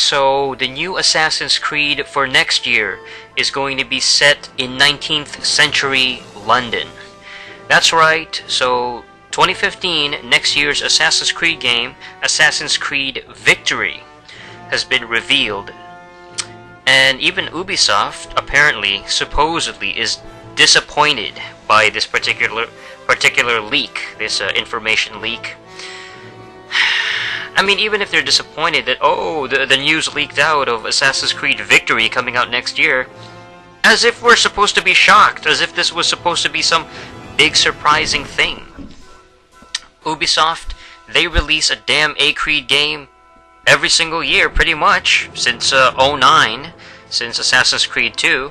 So the new Assassin's Creed for next year is going to be set in 19th century London. That's right, so 2015, next year's Assassin's Creed game, Assassin's Creed Victory, has been revealed. And even Ubisoft, apparently, supposedly, is disappointed by this particular leak, this information leak. I mean, even if they're disappointed that, oh, the news leaked out of Assassin's Creed Victory coming out next year, as if we're supposed to be shocked, as if this was supposed to be some big surprising thing. Ubisoft, they release a damn A-Creed game every single year, pretty much, since 09, since Assassin's Creed 2.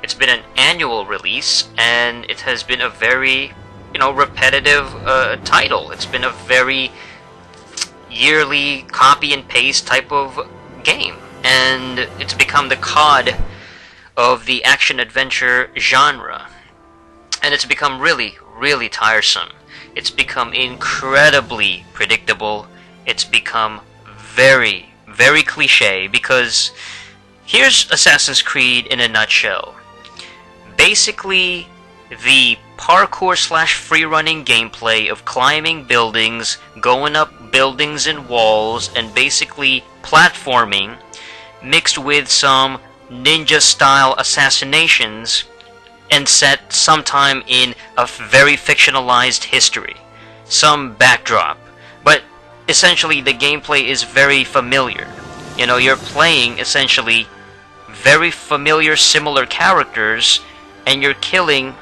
It's been an annual release, and it has been a very, repetitive title. It's been a very yearly copy and paste type of game, and it's become the COD of the action-adventure genre, and it's become really, really tiresome. It's become incredibly predictable. It's become very, very cliche, because here's Assassin's Creed in a nutshell. Basically, the parkour/free-running gameplay of climbing buildings, going up buildings and walls, and basically platforming, mixed with some ninja-style assassinations, and set sometime in a very fictionalized history. Some backdrop. But essentially the gameplay is very familiar. You're playing essentially very familiar, similar characters, and you're killing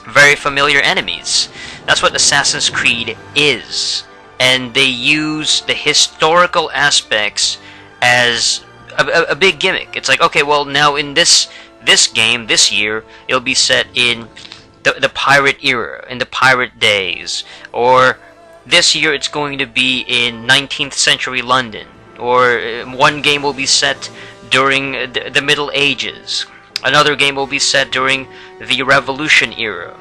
very familiar enemies. That's what Assassin's Creed is. And they use the historical aspects as a big gimmick. It's like, okay, well, now in this game, this year, it'll be set in the pirate era, in the pirate days. Or this year it's going to be in 19th century London. Or one game will be set during the Middle Ages. Another game will be set during the Revolution era,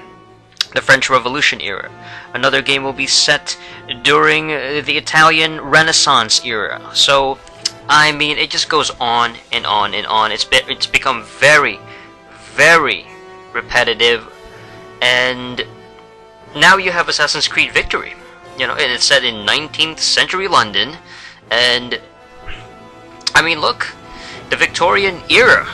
the French Revolution era. Another game will be set during the Italian Renaissance era. So, I mean, it just goes on and on and on. It's become very, very repetitive. And now you have Assassin's Creed Victory. And it's set in 19th century London. And, I mean, look, the Victorian era,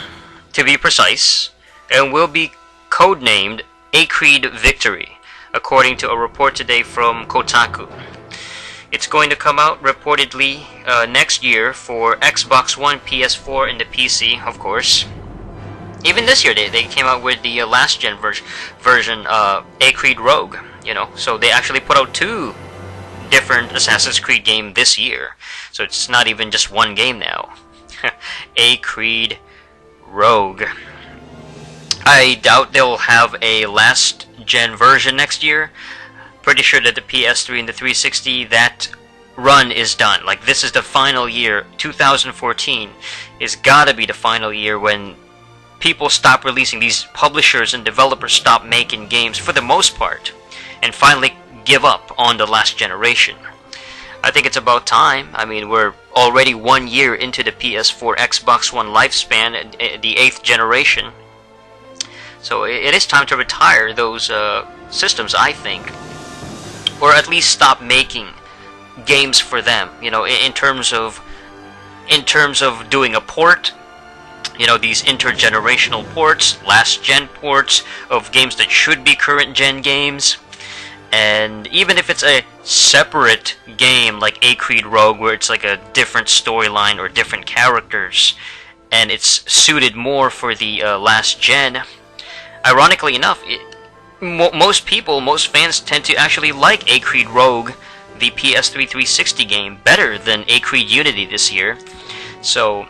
to be precise, and will be codenamed A Creed Victory, according to a report today from Kotaku. It's going to come out reportedly next year for Xbox One, PS4, and the PC, of course. Even this year, they came out with the last-gen version, A Creed Rogue, So they actually put out 2 different Assassin's Creed games this year. So it's not even just one game now. A Creed Rogue. I doubt they'll have a last-gen version next year. Pretty sure that the PS3 and the 360, that run is done. Like, this is the final year. 2014 is gotta be the final year when people stop releasing, these publishers and developers stop making games for the most part, and finally give up on the last generation. I think it's about time. I mean, we're already 1 year into the PS4, Xbox One lifespan, the 8th generation. So it is time to retire those systems, I think. Or at least stop making games for them, in terms of doing a port, these intergenerational ports, last-gen ports of games that should be current-gen games. And even if it's a separate game like A Creed Rogue, where it's like a different storyline or different characters, and it's suited more for the last gen, ironically enough, most fans tend to actually like A Creed Rogue, the PS3 360 game, better than A Creed Unity this year. So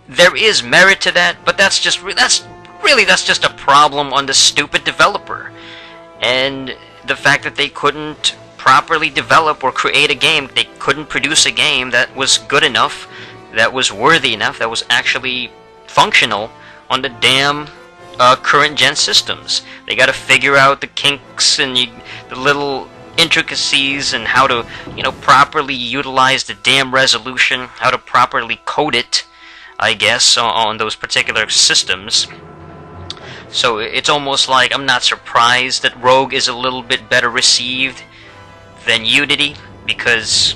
there is merit to that, but that's just a problem on the stupid developer. And the fact that they couldn't properly develop or create a game, they couldn't produce a game that was good enough, that was worthy enough, that was actually functional on the damn current gen systems. They gotta figure out the kinks and the little intricacies and how to, properly utilize the damn resolution, how to properly code it, I guess, on those particular systems. So it's almost like I'm not surprised that Rogue is a little bit better received than Unity, because,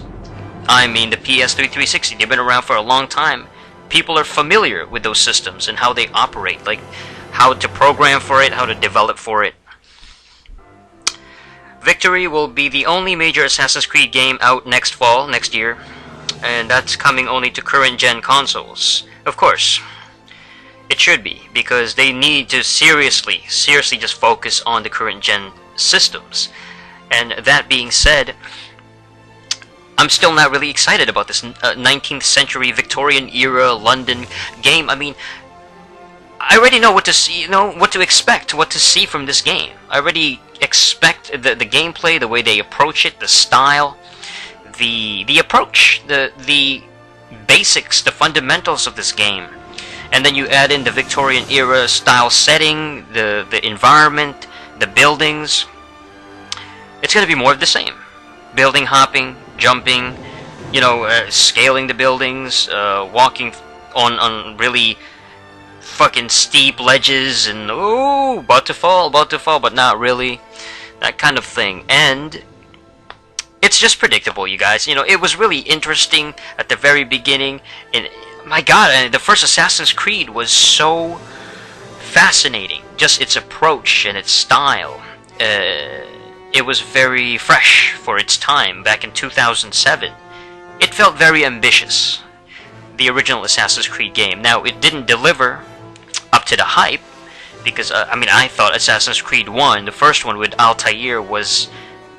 I mean, the PS3 360, they've been around for a long time. People are familiar with those systems and how they operate, like how to program for it, how to develop for it. Victory will be the only major Assassin's Creed game out next fall, next year, and that's coming only to current-gen consoles. Of course, it should be, because they need to seriously just focus on the current-gen systems. And that being said, I'm still not really excited about this 19th century Victorian era London game. I mean, I already know what to see, what to expect, what to see from this game. I already expect the gameplay, the way they approach it, the style, the approach, the basics, the fundamentals of this game. And then you add in the Victorian era style setting, the environment, the buildings. It's going to be more of the same. Building hopping, jumping, scaling the buildings, walking on really fucking steep ledges, and about to fall, but not really. That kind of thing. And it's just predictable, you guys. It was really interesting at the very beginning. And my god, the first Assassin's Creed was so fascinating. Just its approach and its style. It was very fresh for its time back in 2007. It felt very ambitious, the original Assassin's Creed game. Now, it didn't deliver up to the hype, because, I thought Assassin's Creed 1, the first one with Altair, was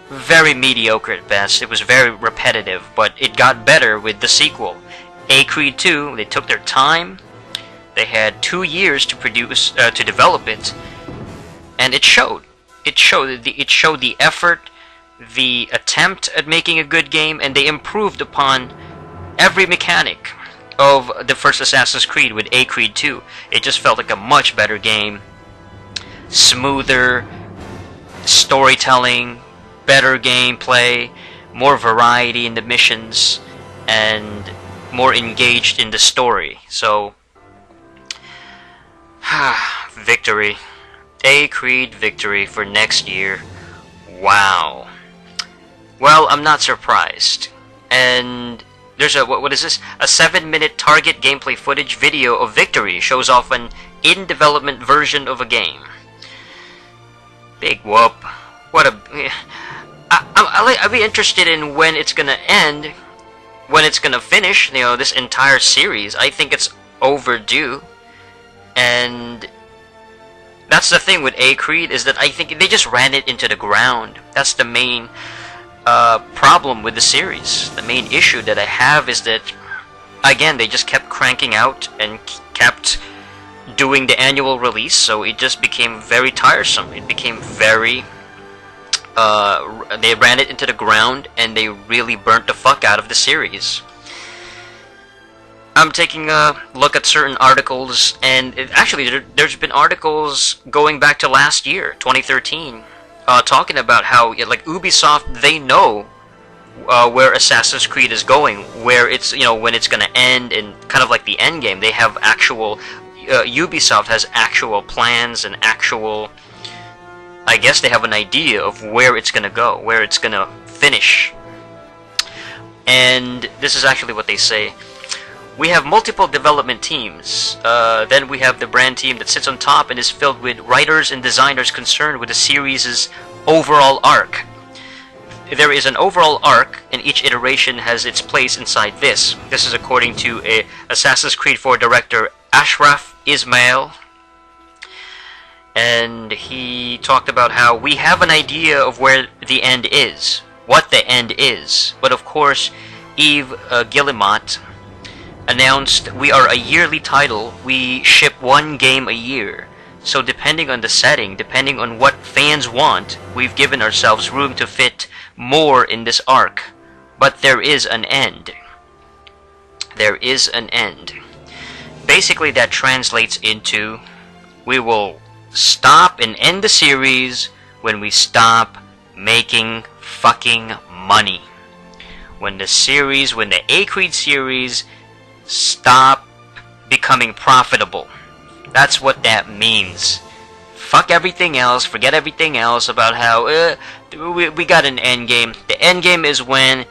very mediocre at best. It was very repetitive, but it got better with the sequel. Creed 2, they took their time. They had 2 years to develop it, and it showed. It showed the effort, the attempt at making a good game, and they improved upon every mechanic of the first Assassin's Creed with Creed 2. It just felt like a much better game. Smoother storytelling, better gameplay, more variety in the missions, and more engaged in the story. So, victory. Creed Victory for next year. Wow. Well, I'm not surprised. And there's what is this? A 7-minute target gameplay footage video of Victory shows off an in-development version of a game. Big whoop. What a... I'd be interested in when it's gonna end, when it's gonna finish, this entire series. I think it's overdue. And that's the thing with Creed, is that I think they just ran it into the ground. That's the main problem with the series. The main issue that I have is that, again, they just kept cranking out and kept doing the annual release, so it just became very tiresome. It became very... they ran it into the ground, and they really burnt the fuck out of the series. I'm taking a look at certain articles, and actually there's been articles going back to last year, 2013, talking about how, like, Ubisoft, they know where Assassin's Creed is going, where it's, when it's gonna end, and kind of like the end game. They have actual, Ubisoft has actual plans and actual, I guess they have an idea of where it's gonna go, where it's gonna finish. And this is actually what they say. We have multiple development teams. Then we have the brand team that sits on top and is filled with writers and designers concerned with the series' overall arc. There is an overall arc, and each iteration has its place inside this. This is according to Assassin's Creed 4 director Ashraf Ismail. And he talked about how we have an idea of where the end is, what the end is. But of course, Yves Guillemot announced, we are a yearly title, we ship one game a year. So depending on the setting, depending on what fans want, we've given ourselves room to fit more in this arc. But there is an end. There is an end. Basically that translates into, we will stop and end the series when we stop making fucking money. When the A-Creed series stop becoming profitable. That's what that means. Fuck everything else, forget everything else about how we got an end game. The end game is when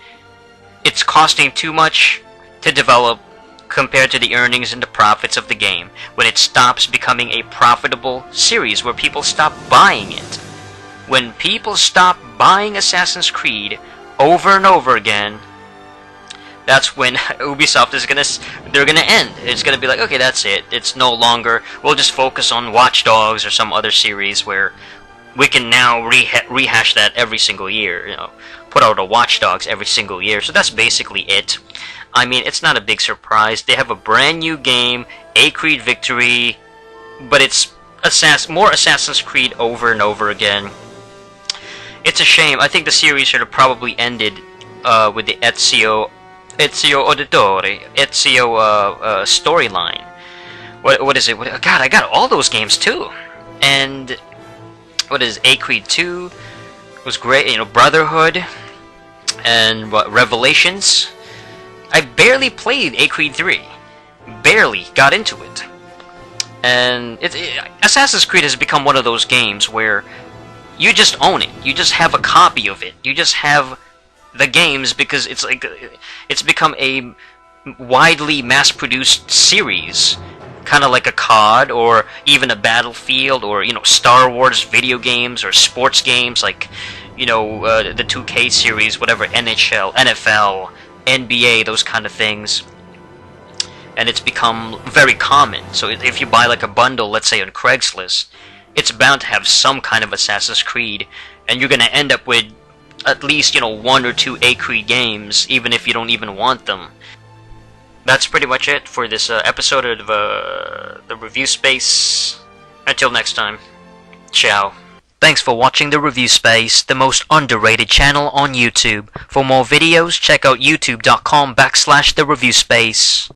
it's costing too much to develop compared to the earnings and the profits of the game. When it stops becoming a profitable series, where people stop buying it. When people stop buying Assassin's Creed over and over again, that's when Ubisoft is they're gonna end. It's gonna be like, okay, that's it. It's no longer, we'll just focus on Watch Dogs or some other series where we can now rehash that every single year, you know, put out a Watch Dogs every single year. So that's basically it. I mean, it's not a big surprise. They have a brand new game, A-Creed Victory, but it's more Assassin's Creed over and over again. It's a shame. I think the series should have probably ended with the Ezio storyline. What is it? God, I got all those games too. And what is A-Creed 2? Was great. You know, Brotherhood and Revelations. I barely played A-Creed 3. Barely got into it. And Assassin's Creed has become one of those games where you just own it. You just have a copy of it. You just have the games because it's like it's become a widely mass-produced series, kind of like a COD or even a Battlefield or, you know, Star Wars video games or sports games like, you know, the 2K series, whatever, NHL, NFL, NBA, those kind of things. And it's become very common. So if you buy like a bundle, let's say on Craigslist, it's bound to have some kind of Assassin's Creed, and you're going to end up with at least, you know, 1 or 2 A-Creed games, even if you don't even want them. That's pretty much it for this episode of the Review Space. Until next time, ciao. Thanks for watching the Review Space, the most underrated channel on YouTube. For more videos, check out youtube.com/thereviewspace.